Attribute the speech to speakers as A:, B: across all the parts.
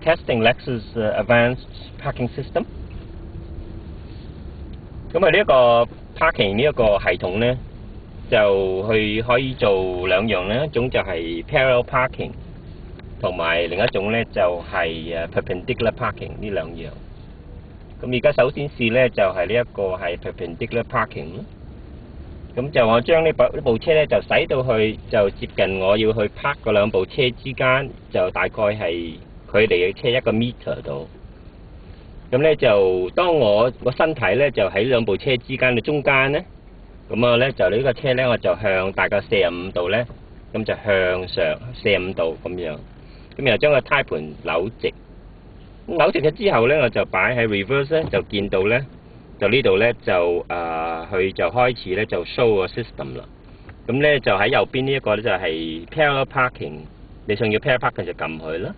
A: testing Lexus Advanced Parking System。咁呢一個 parking 呢一個系統咧，就佢可以做兩樣咧，一種就係 parallel parking， 同埋另一種咧就係perpendicular parking 呢兩樣。咁而家首先試咧就係呢一個係 perpendicular parking。咁就我將呢部車咧就駛到去就接近我要去 park 嗰兩部車之間，就大概係距離嘅車1個 meter 度。咁咧就當我個身體咧就喺兩部車之間嘅中間咧，咁我咧就呢個車咧我就向大概45度咧，咁就向上45度咁樣，咁又將個胎盤扭直。扭直咗之後咧，我就擺喺 reverse 咧，就見到咧。就呢度咧就佢就開始咧就 show 個 system 啦。咁咧就喺右邊呢一個咧就係 parallel parking， 你想要 parallel parking 就撳佢啦。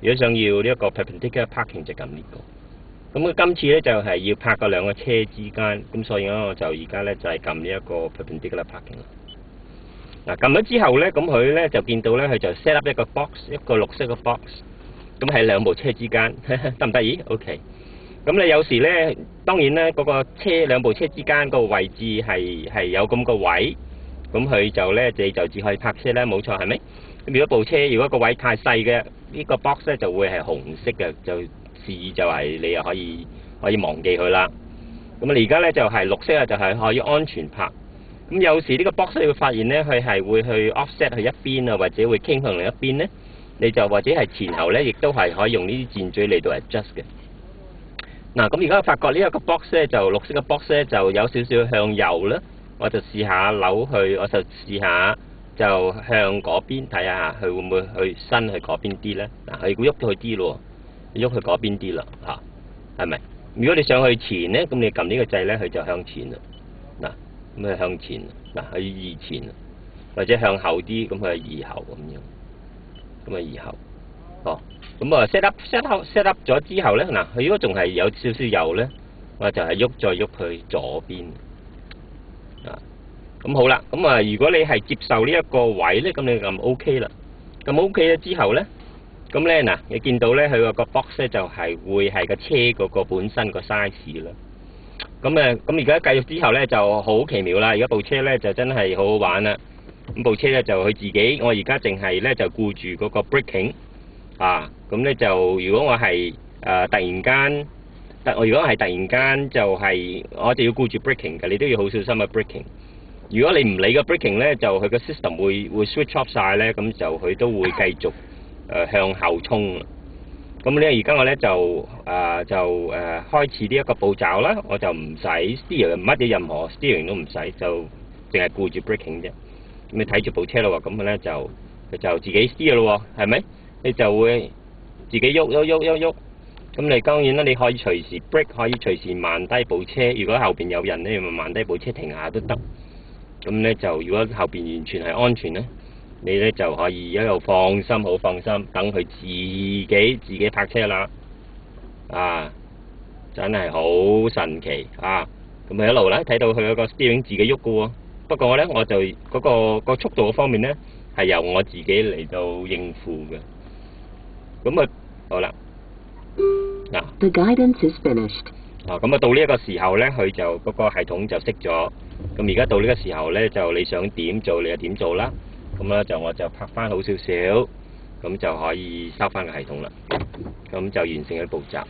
A: 如果想要呢一個 perpendicular parking 就撳呢個。咁佢今次咧就係要拍個兩個車之間，咁所以咧我就而家咧就係撳呢一個 perpendicular parking 啦。嗱撳咗之後咧，咁佢咧就見到咧佢就 set up 一個 box， 一個綠色嘅 box， 咁喺兩部車之間，得唔得意 ？OK。咁你有時咧，當然咧嗰個車兩部車之間個位置係有咁個位，咁佢就咧你就只可以泊車咧，冇錯係咪？咁如果部車如果個位太細嘅，呢個 box 咧就會係紅色嘅，就示意就係你又可以忘記佢啦。咁你而家咧就係綠色啊，就係可以安全泊。咁有時呢個 box 你會發現咧，佢係會去 offset 去一邊啊，或者會傾向另一邊咧，你就或者係前後咧，亦都係可以用呢啲箭嘴嚟到 adjust 嘅。嗱，咁而家發覺呢一個 box 咧，就綠色嘅 box 咧，就有少少向右啦。我就試下扭去，我就試下就向嗰邊睇下，佢會唔會去伸去嗰邊啲咧？嗱，佢會喐咗去啲咯，喐去嗰邊啲啦，係咪？如果你上去前咧，咁你撳呢個掣咧，佢就向前啦。嗱，咁佢向前，嗱佢移前，或者向後啲，咁佢移後咁樣，咁啊移後，咁啊 set up 咗之後咧，嗱佢如果仲係有少少右咧，我就係再喐去左邊。咁好啦，咁啊如果你係接受呢一個位咧，咁你撳 OK 啦。咁 OK 咗之後咧，咁咧嗱，你見到咧佢個 box 咧就係會係個車嗰個本身個 size 啦。咁而家繼續之後咧就好奇妙啦，而家部車咧就真係好好玩啦。咁部車咧就佢自己，我而家淨係咧就顧住嗰個 braking。咁咧就如果我係突然間就係我就要顧住 braking 嘅，你都要好小心嘅 braking。如果你唔理個 braking 咧，就佢個 system 會 switch off 晒咧，咁就佢都會繼續向後衝。咁咧而家我咧就開始呢一個步驟啦，我就唔使 steer 乜嘢任何 steering 都唔使，就淨係顧住 braking 啫。咁你睇住部車咯喎，咁咧就自己 steer 咯喎，係咪？你就會自己喐，咁你當然啦，你可以隨時 brake， 可以隨時慢低部車。如果後邊有人咧，咪慢低部車停下都得。咁咧就如果後邊完全係安全咧，你咧就可以一路放心，好放心，等佢自己泊車啦。真係好神奇啊！咁佢一路咧睇到佢有個 steering 自己喐嘅喎。不過咧我就嗰個速度方面咧係由我自己嚟到應付嘅。咁好啦，嗱
B: The guidance is finished。
A: 咁到呢一個時候咧，佢就嗰個系統就熄咗。咁而家到呢個時候咧，就你想點做你就點做啦。咁咧我就拍翻好少少，咁就可以收翻個系統啦。咁就完成咗步驟。